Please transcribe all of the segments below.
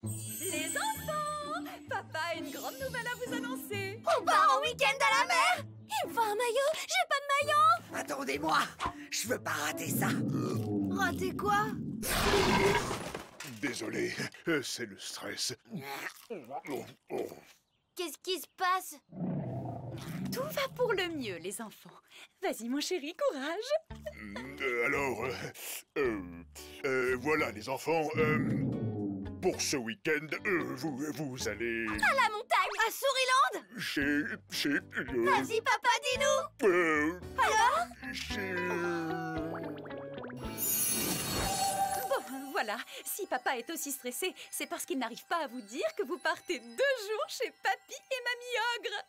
Les enfants, papa a une grande nouvelle à vous annoncer. On part en week-end à la mer. Il me faut un maillot. J'ai pas de maillot. Attendez-moi, je veux pas rater ça. Rater quoi? Désolé, c'est le stress. Qu'est-ce qui se passe? Tout va pour le mieux, les enfants. Vas-y, mon chéri, courage. Voilà les enfants. Pour ce week-end, vous allez... À la montagne. À Souriland. Chez... Vas-y, papa, dis-nous. Alors? Bon, voilà. Si papa est aussi stressé, c'est parce qu'il n'arrive pas à vous dire que vous partez 2 jours chez Papy et Mamie Ogre.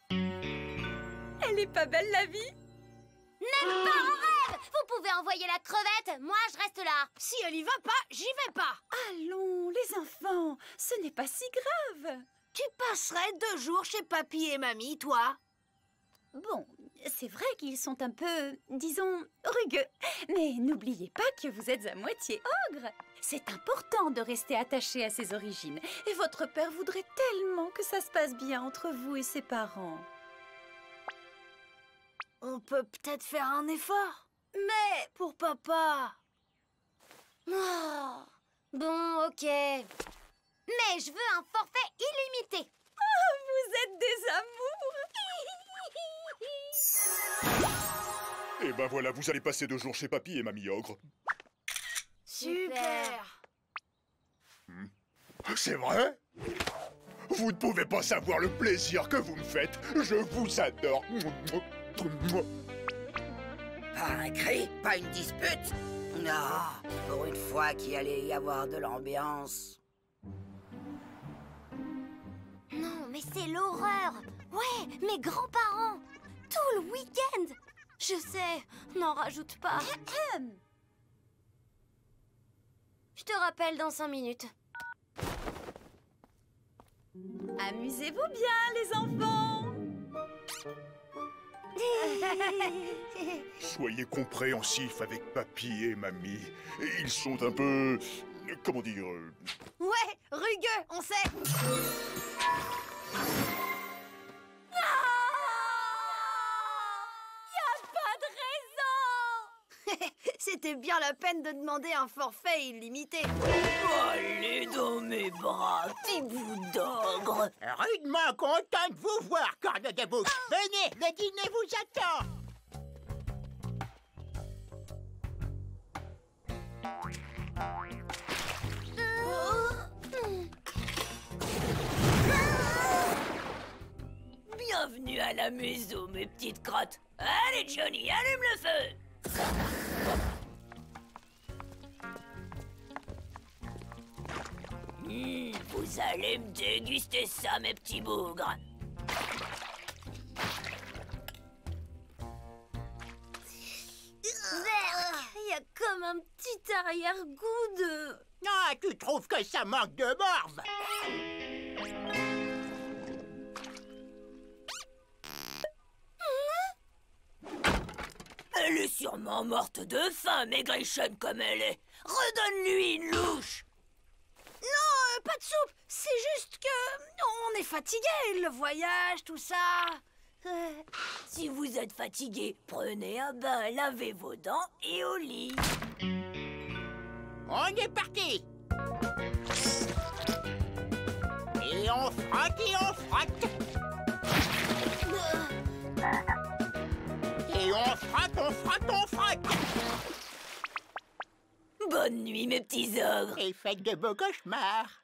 Elle est pas belle, la vie? Même pas en rêve. Vous pouvez envoyer la crevette. Moi, je reste là. Si elle y va pas, j'y vais pas. Allons, les enfants, ce n'est pas si grave. Tu passerais 2 jours chez papy et mamie, toi? Bon, c'est vrai qu'ils sont un peu, disons, rugueux. Mais n'oubliez pas que vous êtes à moitié ogre. C'est important de rester attaché à ses origines. Et votre père voudrait tellement que ça se passe bien entre vous et ses parents. On peut peut-être faire un effort. Mais pour papa. Oh, bon, ok. Mais je veux un forfait illimité. Oh, vous êtes des amours. Et ben voilà, vous allez passer 2 jours chez Papy et Mamie Ogre. Super. C'est vrai? Vous ne pouvez pas savoir le plaisir que vous me faites. Je vous adore. Pas un cri, pas une dispute. Non, pour une fois qu'il allait y avoir de l'ambiance. Non, mais c'est l'horreur. Ouais, mes grands-parents. Tout le week-end. Je sais, n'en rajoute pas. Je te rappelle dans 5 minutes. Amusez-vous bien, les enfants. Soyez compréhensifs avec Papy et Mamie. Ils sont un peu... comment dire... Ouais, rugueux, on sait. C'était bien la peine de demander un forfait illimité. Allez dans mes bras, petit bout d'ogre. Rudement content de vous voir, corne de bouche. Venez, le dîner vous attend. Bienvenue à la maison, mes petites crottes. Allez, Johnny, allume le feu. Vous allez me déguster ça, mes petits bougres. Il y a comme un petit arrière-goût de... Ah, tu trouves que ça manque de morve? Elle est sûrement morte de faim, maigrichonne comme elle est. Redonne-lui une louche. Non, pas de soupe. C'est juste que... on est fatigué, le voyage, tout ça. Si vous êtes fatigué, prenez un bain, lavez vos dents et au lit. On est parti. Et on frotte et on frotte. Et on frotte, on frotte, on frotte. Bonne nuit, mes petits ogres. Et faites de beaux cauchemars.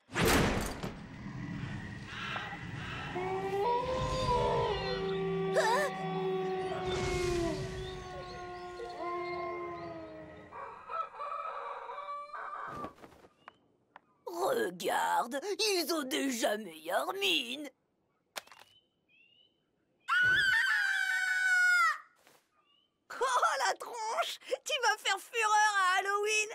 Regarde, ils ont déjà meilleure mine. Oh, la tronche! Tu vas faire fureur à Halloween!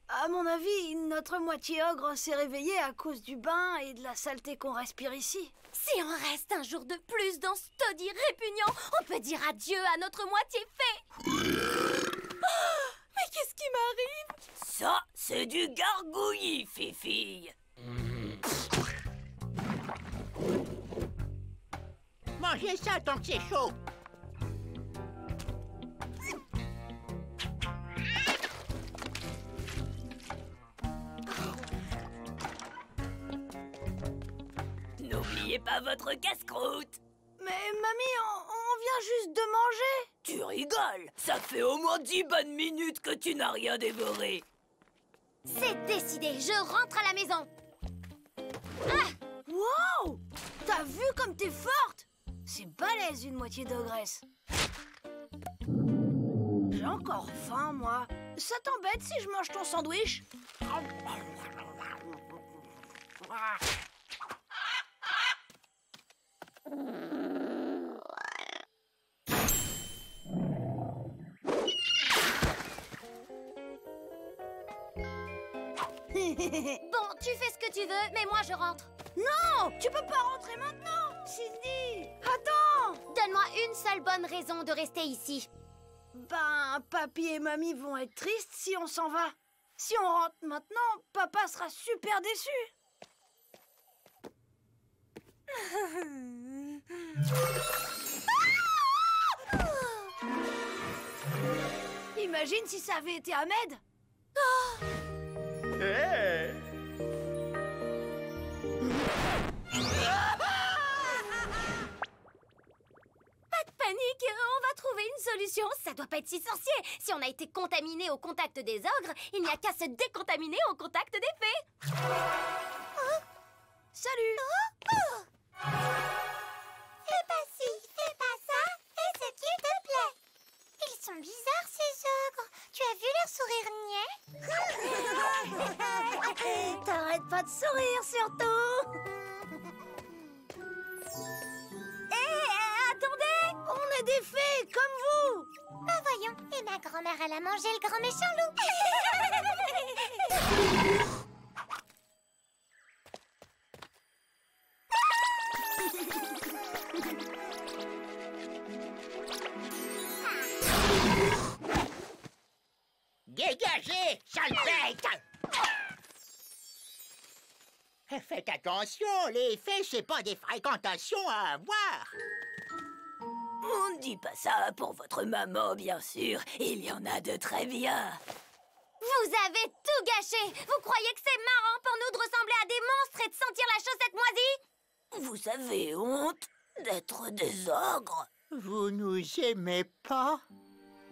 À mon avis, notre moitié ogre s'est réveillée à cause du bain et de la saleté qu'on respire ici. Si on reste un jour de plus dans ce taudis répugnant, on peut dire adieu à notre moitié fée. C'est du gargouillis, Fifi. Mangez ça tant que c'est chaud. N'oubliez pas votre casse-croûte. Mais mamie, on vient juste de manger. Tu rigoles. Ça fait au moins 10 bonnes minutes que tu n'as rien dévoré. C'est décidé, je rentre à la maison. Wow! T'as vu comme t'es forte? C'est balèze une moitié d'ogresse. J'ai encore faim, moi. Ça t'embête si je mange ton sandwich? Bon, tu fais ce que tu veux, mais moi je rentre. Non! Tu peux pas rentrer maintenant! Cindy! Attends! Donne-moi une seule bonne raison de rester ici. Ben, papy et mamie vont être tristes si on s'en va. Si on rentre maintenant, papa sera super déçu. Imagine si ça avait été Ahmed. Hé! Pas de panique, on va trouver une solution. Ça doit pas être si sorcier. Si on a été contaminé au contact des ogres, il n'y a qu'à se décontaminer au contact des fées. Salut! Fais pas ci, fais pas ça, fais ce qu'il te plaît. Ils sont bizarres ces ogres. Tu as vu leur sourire niais? T'arrêtes pas de sourire surtout. Attendez! On est des fées comme vous. Bah voyons, et ma grand-mère elle a mangé le grand méchant loup. Dégagez, sale bête! Faites attention, les fées, c'est pas des fréquentations à avoir. On ne dit pas ça pour votre maman, bien sûr. Il y en a de très bien. Vous avez tout gâché. Vous croyez que c'est marrant pour nous de ressembler à des monstres et de sentir la chaussette moisie? Vous avez honte d'être des ogres? Vous nous aimez pas?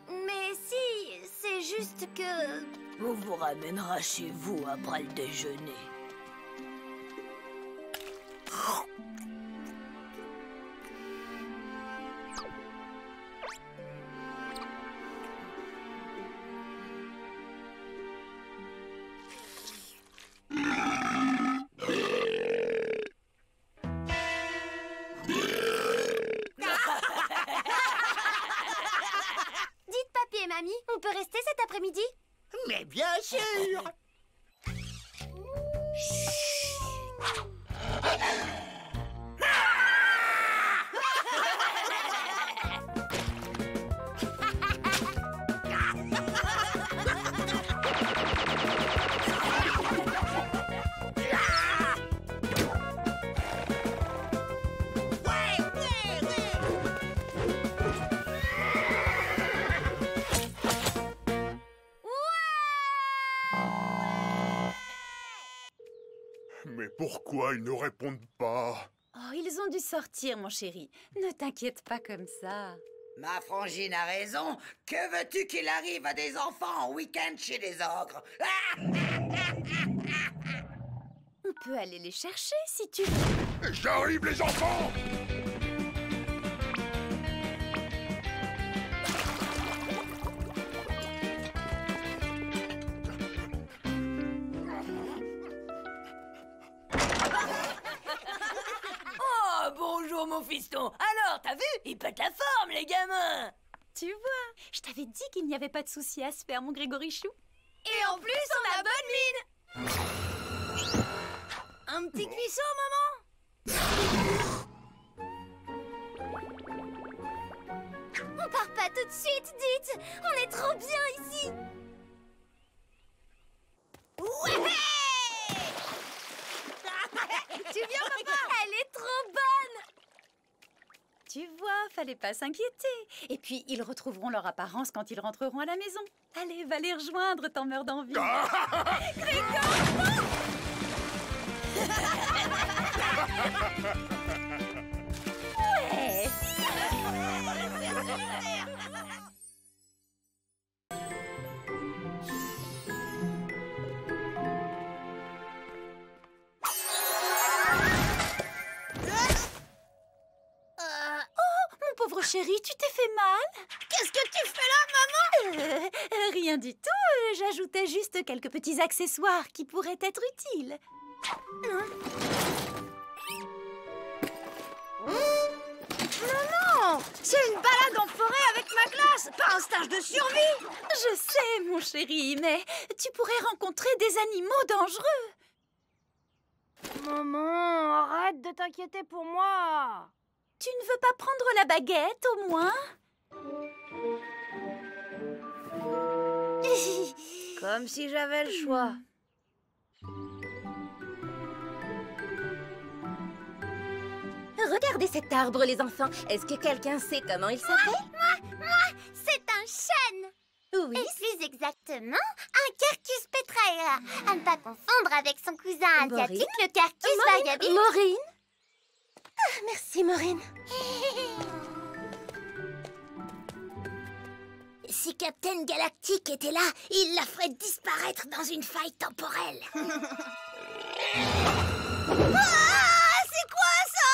Mais si, c'est juste que... On vous ramènera chez vous après le déjeuner. Dites papy et mamie, on peut rester cet après-midi? Mais bien sûr! Mais pourquoi ils ne répondent pas? Oh, ils ont dû sortir, mon chéri. Ne t'inquiète pas comme ça. Ma frangine a raison. Que veux-tu qu'il arrive à des enfants en week-end chez des ogres? On peut aller les chercher si tu veux. J'arrive, les enfants! Oh, bonjour mon fiston. Alors, t'as vu? Ils pètent la forme, les gamins. Tu vois, je t'avais dit qu'il n'y avait pas de souci à se faire, mon Grégorichou. Et en plus, on a bonne mine. Un petit cuisson, maman? On part pas tout de suite, dites. On est trop bien ici. Ouh! fallait pas s'inquiéter. Et puis, ils retrouveront leur apparence quand ils rentreront à la maison. Allez, va les rejoindre, t'en meurs d'envie. Ouais. Pauvre chérie, tu t'es fait mal? Qu'est-ce que tu fais là, maman? Rien du tout. J'ajoutais juste quelques petits accessoires qui pourraient être utiles. Non, c'est une balade en forêt avec ma classe, pas un stage de survie. Je sais, mon chéri, mais tu pourrais rencontrer des animaux dangereux. Maman, arrête de t'inquiéter pour moi. Tu ne veux pas prendre la baguette, au moins? Comme si j'avais le choix. Regardez cet arbre, les enfants. Est-ce que quelqu'un sait comment il s'appelle? Moi, c'est un chêne. Oui. Et plus exactement, un Quercus petraea. À ne pas confondre avec son cousin asiatique, le Quercus vagabile. Maureen? Ah, merci, Maureen. Si Captain Galactique était là, il la ferait disparaître dans une faille temporelle. Ah, c'est quoi ça?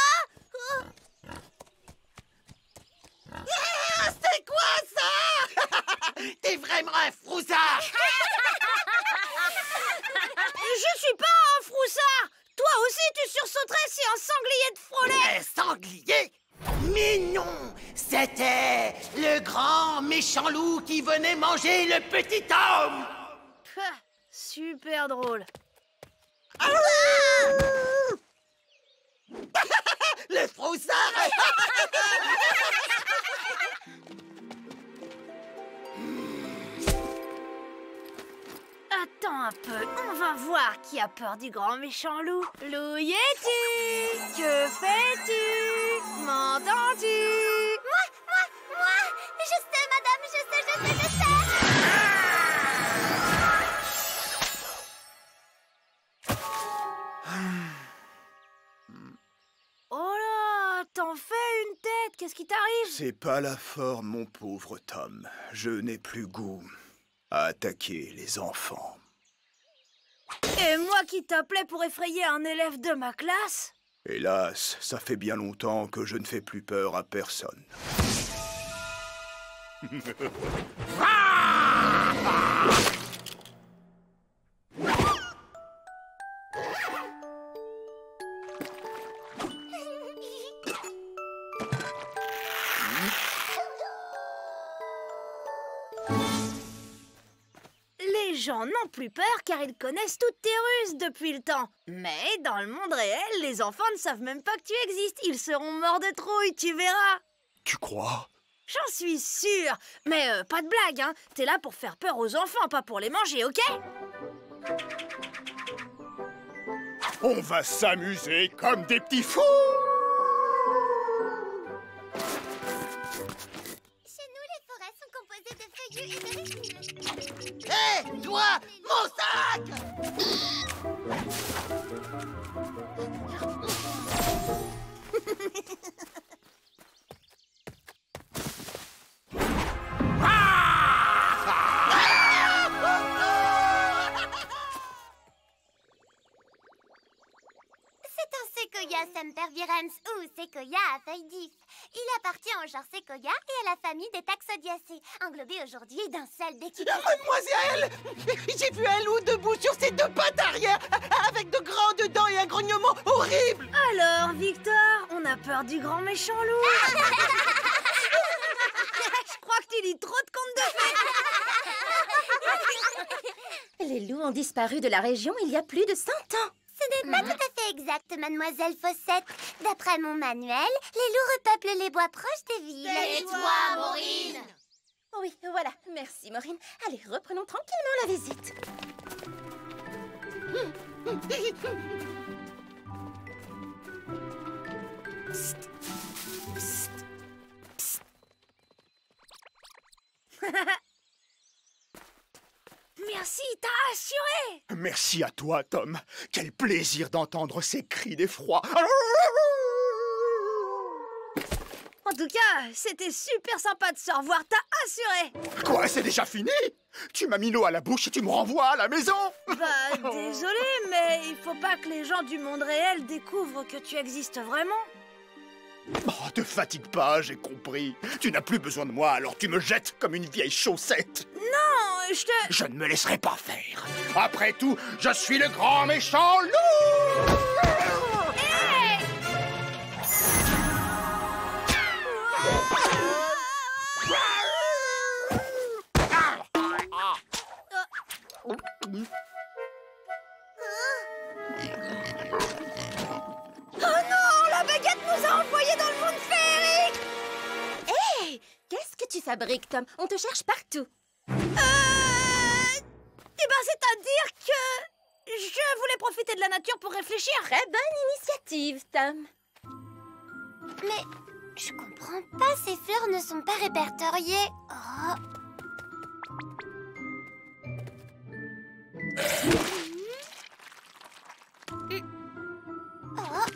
C'est quoi ça? T'es vraiment un froussard. Je suis pas un froussard. Toi aussi, tu sursauterais si un sanglier te frôlait. Un sanglier? Mais non, c'était le grand méchant loup qui venait manger le petit homme. Super drôle. Le froussard. Attends un peu, on va voir qui a peur du grand méchant loup. Loup Yeti, que fais-tu? M'entends-tu? Moi, je sais, madame, je sais. Oh là, t'en fais une tête, qu'est-ce qui t'arrive? C'est pas la forme, mon pauvre Tom. Je n'ai plus goût à attaquer les enfants. Et moi qui t'appelais pour effrayer un élève de ma classe? Hélas, ça fait bien longtemps que je ne fais plus peur à personne. Les gens n'ont plus peur car ils connaissent toutes tes ruses depuis le temps. Mais dans le monde réel, les enfants ne savent même pas que tu existes. Ils seront morts de trouille, tu verras. Tu crois? J'en suis sûre. Mais pas de blague, hein. T'es là pour faire peur aux enfants, pas pour les manger, ok? On va s'amuser comme des petits fous! Chez nous, les forêts sont composées de feuillus et de résineux. Hé, toi, mon sac! C'est un séquoia sempervirens ou séquoia à feuilles d'if. Il appartient au genre séquoia et à la famille des taxodiacées, englobé aujourd'hui d'un seul bec. Mademoiselle, j'ai vu un loup debout sur ses deux pattes arrière, avec de grandes dents et un grognement horrible. Alors, Victor, on a peur du grand méchant loup? Je crois que tu lis trop de contes de fées. Les loups ont disparu de la région il y a plus de 100 ans. Ce n'est pas tout à fait exact, mademoiselle Fossette. D'après mon manuel, les loups repeuplent les bois proches des villes. Tais-toi, Maureen. Oui, voilà. Merci, Maureen. Allez, reprenons tranquillement la visite. Merci, t'as assuré. Merci à toi, Tom. Quel plaisir d'entendre ces cris d'effroi. En tout cas, c'était super sympa de se revoir, t'as assuré. Quoi, c'est déjà fini? Tu m'as mis l'eau à la bouche et tu me renvoies à la maison? Bah, désolé, mais il faut pas que les gens du monde réel découvrent que tu existes vraiment. Oh, te fatigue pas, j'ai compris. Tu n'as plus besoin de moi, alors tu me jettes comme une vieille chaussette. Non, Je ne me laisserai pas faire. Après tout, je suis le grand méchant loup! Hey! Oh non, la baguette nous a envoyés dans le monde féerique! Hey! Qu'est-ce que tu fabriques, Tom? On te cherche partout. C'est-à-dire que je voulais profiter de la nature pour réfléchir. Très bonne initiative, Tom. Mais je comprends pas, ces fleurs ne sont pas répertoriées. Oh. Oh.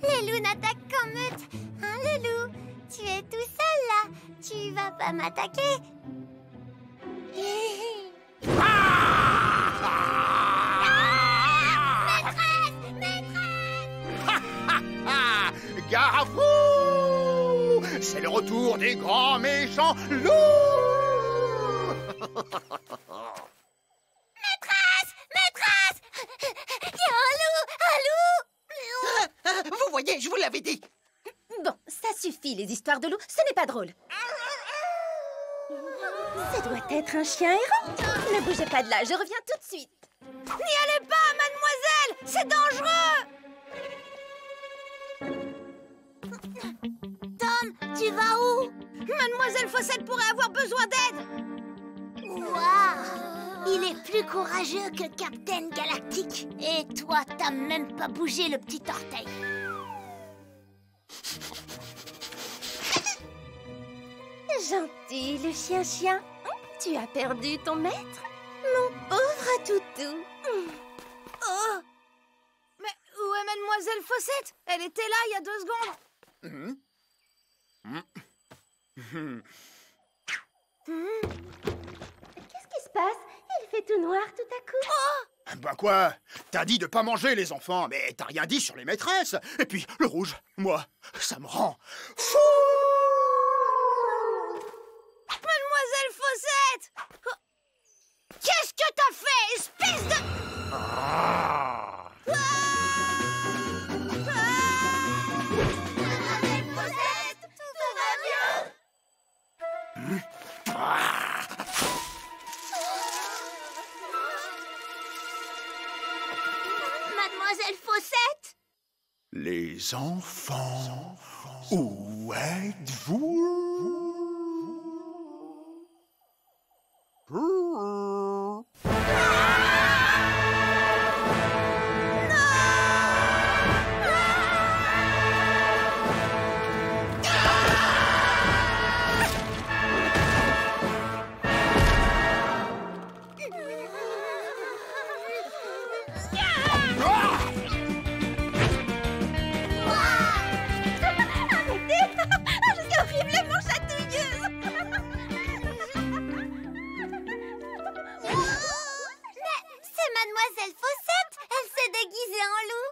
Les loups n'attaquent qu'en meute. Hein, le loup? Tu es tout seul, là. Tu vas pas m'attaquer. Maîtresse! Gare à vous! C'est le retour des grands méchants loups! Maîtresse! Il y a un loup! Vous voyez, je vous l'avais dit. Bon, ça suffit, les histoires de loups. Ce n'est pas drôle. Ça doit être un chien errant. Ne bougez pas de là, je reviens tout de suite. N'y allez pas, mademoiselle! C'est dangereux! Tom, tu vas où? Mademoiselle Fossette pourrait avoir besoin d'aide! Waouh! Il est plus courageux que Captain Galactique. Et toi, t'as même pas bougé le petit orteil. Gentil, le chien-chien. Tu as perdu ton maître? Mon pauvre toutou. Oh! Mais où est mademoiselle Fossette? Elle était là il y a 2 secondes. Qu'est-ce qui se passe? Il fait tout noir tout à coup. Bah quoi? T'as dit de pas manger les enfants, mais t'as rien dit sur les maîtresses. Et puis, le rouge, moi, ça me rend fou! Mademoiselle Fossette! Oh. Qu'est-ce que t'as fait, espèce de... Mademoiselle Fossette, tout va bien? Mademoiselle Fossette? Les enfants, où êtes-vous? Mademoiselle Fossette, elle s'est déguisée en loup.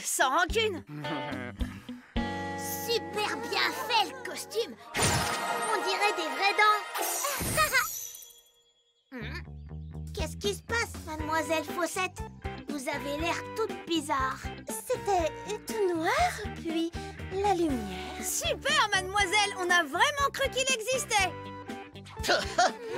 Sans rancune. Super bien fait le costume. On dirait des vraies dents. Qu'est-ce qui se passe, mademoiselle Fossette? Vous elles avaient l'air toutes bizarres. C'était tout noir, puis la lumière. Super, mademoiselle! On a vraiment cru qu'il existait!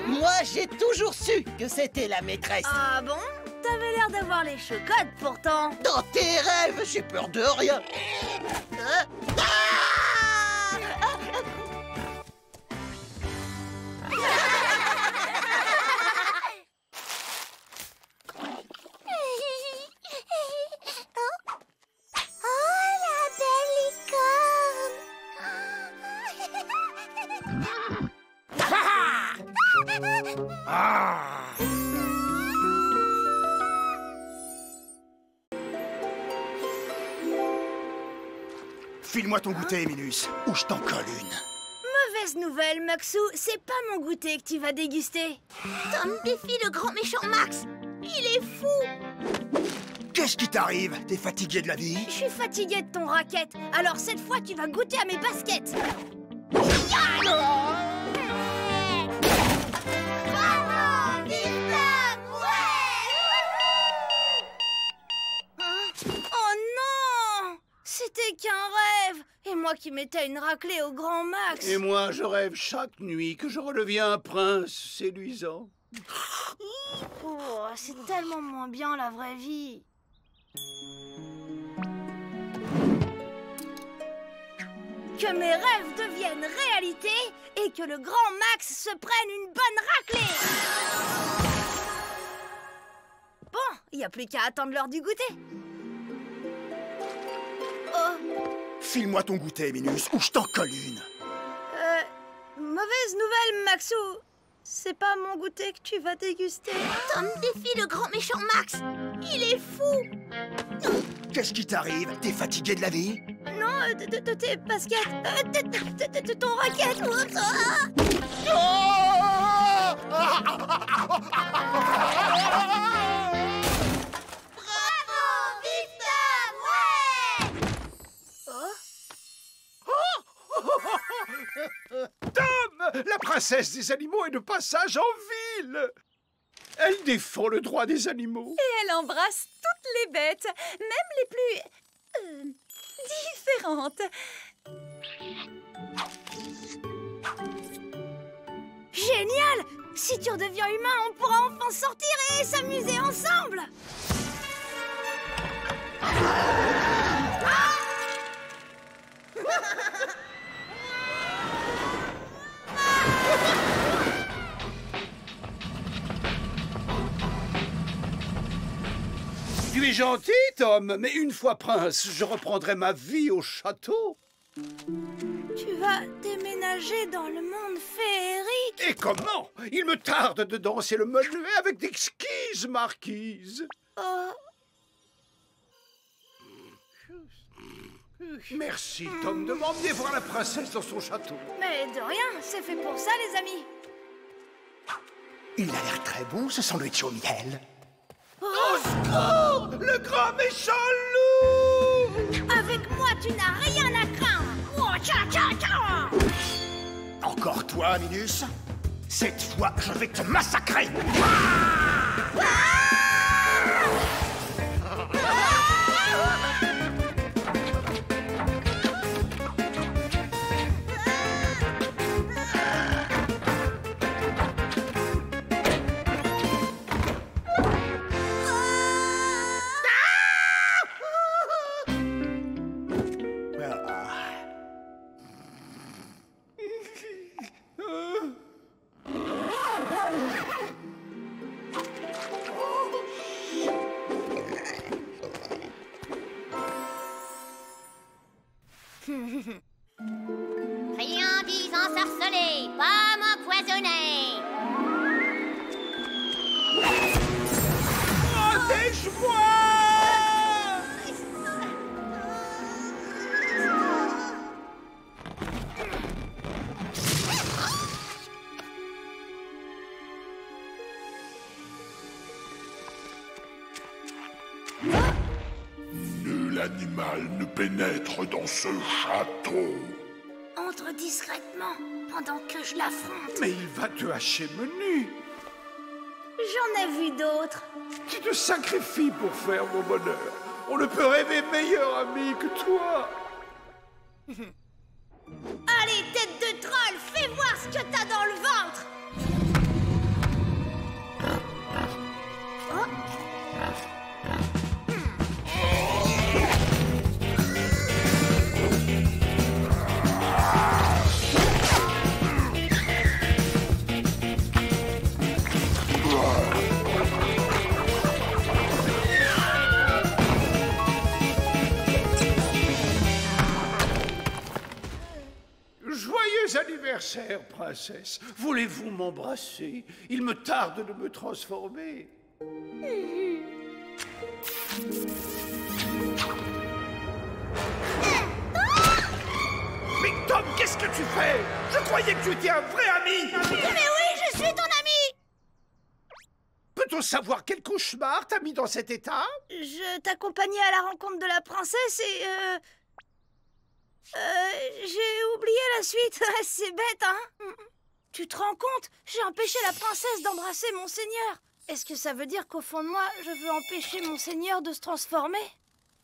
Moi, j'ai toujours su que c'était la maîtresse. Ah bon? T'avais l'air d'avoir les chocottes, pourtant. Dans tes rêves, j'ai peur de rien. File-moi ton goûter, Minus, ou je t'en colle une. Mauvaise nouvelle, Maxou, c'est pas mon goûter que tu vas déguster. Tom défie le grand méchant Max. Il est fou. Qu'est-ce qui t'arrive? T'es fatigué de la vie? Je suis fatiguée de ton racket, alors cette fois tu vas goûter à mes baskets. Oh non! C'était qu'un rêve! Et moi qui mettais une raclée au grand Max! Et moi, je rêve chaque nuit que je redeviens un prince séduisant. Oh, c'est tellement moins bien la vraie vie. Que mes rêves deviennent réalité et que le grand Max se prenne une bonne raclée! Bon, il n'y a plus qu'à attendre l'heure du goûter. Oh, File-moi ton goûter, Minus, ou je t'en colle une. mauvaise nouvelle, Maxou. C'est pas mon goûter que tu vas déguster. Tom défie le grand méchant Max. Il est fou. Qu'est-ce qui t'arrive? T'es fatigué de la vie? Non, de tes baskets. De ton racket. Tom, la princesse des animaux est de passage en ville. Elle défend le droit des animaux. Et elle embrasse toutes les bêtes, même les plus... différentes. Génial! Si tu redeviens humain, on pourra enfin sortir et s'amuser ensemble. Tu es gentil, Tom, mais une fois prince, je reprendrai ma vie au château. Tu vas déménager dans le monde féerique. Et comment? Il me tarde de danser le menuet avec d'exquises marquises. Oh. Merci, Tom, de m'emmener voir la princesse dans son château. Mais de rien, c'est fait pour ça, les amis. Il a l'air très bon, ce sandwich au miel. Au secours! Le grand méchant loup! Avec moi, tu n'as rien à craindre. Oh, tcha, tcha, tcha. Encore toi, Minus? Cette fois, je vais te massacrer! Friandise ensorcelée, pomme empoisonnée. Protège-moi! Nul animal ne pénètre dans ce château. Entre discrètement pendant que je l'affronte. Mais il va te hacher menu. J'en ai vu d'autres. Tu te sacrifies pour faire mon bonheur. On ne peut rêver meilleur ami que toi. Allez, tête de troll, fais voir ce que t'as dans le ventre. Joyeux anniversaire, princesse. Voulez-vous m'embrasser? Il me tarde de me transformer. Mais Tom, qu'est-ce que tu fais? Je croyais que tu étais un vrai ami. Mais oui, je suis ton ami. Peut-on savoir quel cauchemar t'a mis dans cet état? Je t'accompagnais à la rencontre de la princesse et... j'ai oublié la suite. C'est bête, hein? Tu te rends compte? J'ai empêché la princesse d'embrasser Monseigneur. Est-ce que ça veut dire qu'au fond de moi, je veux empêcher Monseigneur de se transformer?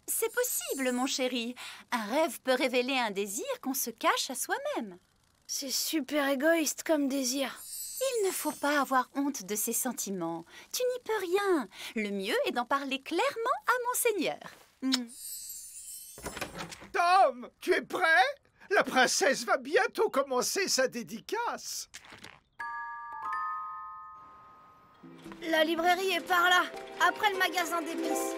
C'est possible, mon chéri. Un rêve peut révéler un désir qu'on se cache à soi-même. C'est super égoïste comme désir. Il ne faut pas avoir honte de ses sentiments. Tu n'y peux rien. Le mieux est d'en parler clairement à Monseigneur. Tom, tu es prêt? La princesse va bientôt commencer sa dédicace. La librairie est par là, après le magasin d'épices.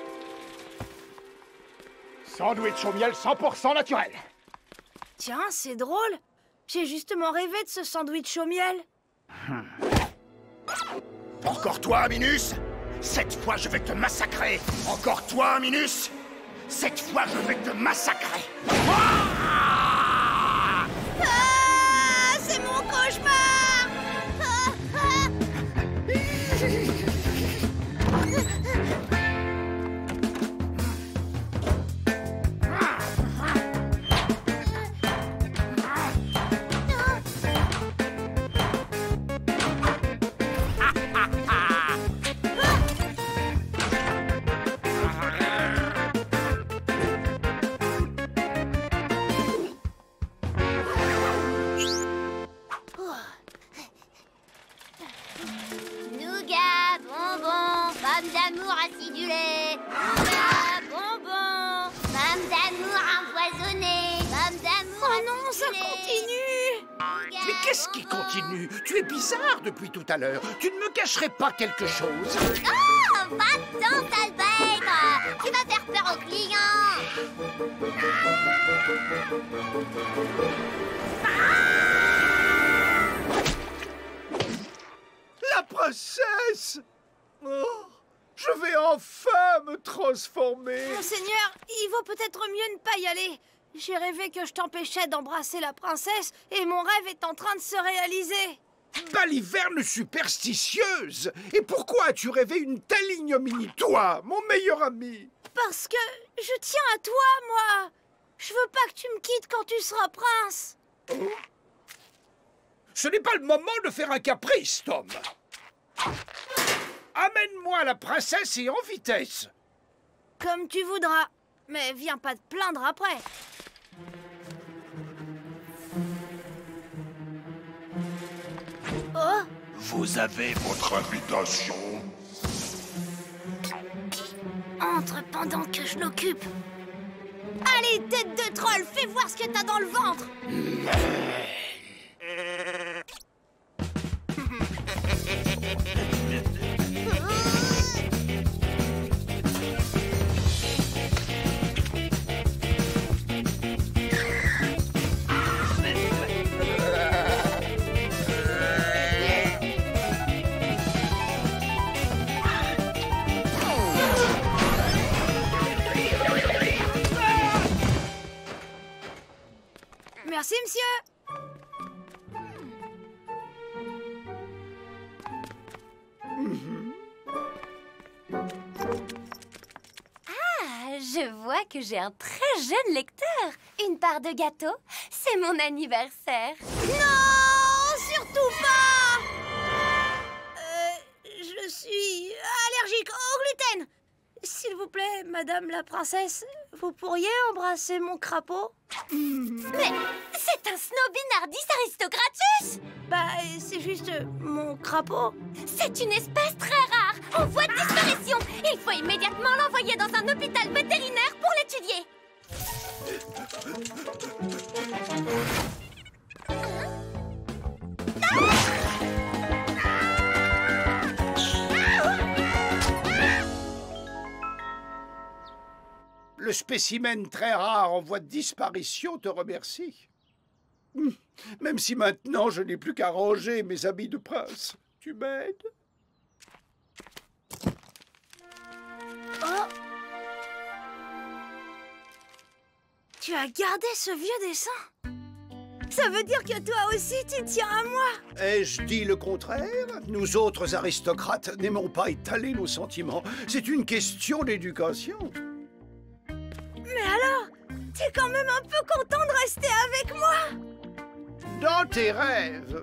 Sandwich au miel 100% naturel. Tiens, c'est drôle. J'ai justement rêvé de ce sandwich au miel. Encore toi, Minus? Cette fois, je vais te massacrer. Encore toi, Minus? Cette fois, je vais te massacrer. Ah, c'est mon cauchemar. Nougat, bonbon, pomme d'amour acidulée. Nougat, bonbon, pomme d'amour empoisonnée. Pomme d'amour Oh non, ça continue. Mais qu'est-ce qui continue? Tu es bizarre depuis tout à l'heure. Tu ne me cacherais pas quelque chose? Oh, va-t'en, Albert. Tu vas faire peur aux clients. La princesse! Oh, je vais enfin me transformer. Monseigneur, il vaut peut-être mieux ne pas y aller. J'ai rêvé que je t'empêchais d'embrasser la princesse et mon rêve est en train de se réaliser. Baliverne superstitieuse! Et pourquoi as-tu rêvé une telle ignominie, toi, mon meilleur ami? Parce que je tiens à toi, moi. Je veux pas que tu me quittes quand tu seras prince. Oh. Ce n'est pas le moment de faire un caprice, Tom. Amène-moi la princesse et en vitesse. Comme tu voudras. Mais viens pas te plaindre après. Oh! Vous avez votre invitation. Entre pendant que je l'occupe. Allez, tête de troll, fais voir ce que t'as dans le ventre. Merci, monsieur. Ah, je vois que j'ai un très jeune lecteur. Une part de gâteau, c'est mon anniversaire. Non, surtout pas. Je suis allergique allergique au gluten. S'il vous plaît, madame la princesse, vous pourriez embrasser mon crapaud? Mais c'est un Snobinardis aristocratus! Bah, c'est juste mon crapaud. C'est une espèce très rare, en voie de disparition. Il faut immédiatement l'envoyer dans un hôpital vétérinaire pour l'étudier. Le spécimen très rare en voie de disparition te remercie. Même si maintenant je n'ai plus qu'à ranger mes habits de prince. Tu m'aides? Oh! Tu as gardé ce vieux dessin? Ça veut dire que toi aussi tu tiens à moi? Ai-je dit le contraire? Nous autres aristocrates n'aimons pas étaler nos sentiments. C'est une question d'éducation. Mais alors, t'es quand même un peu content de rester avec moi? Dans tes rêves.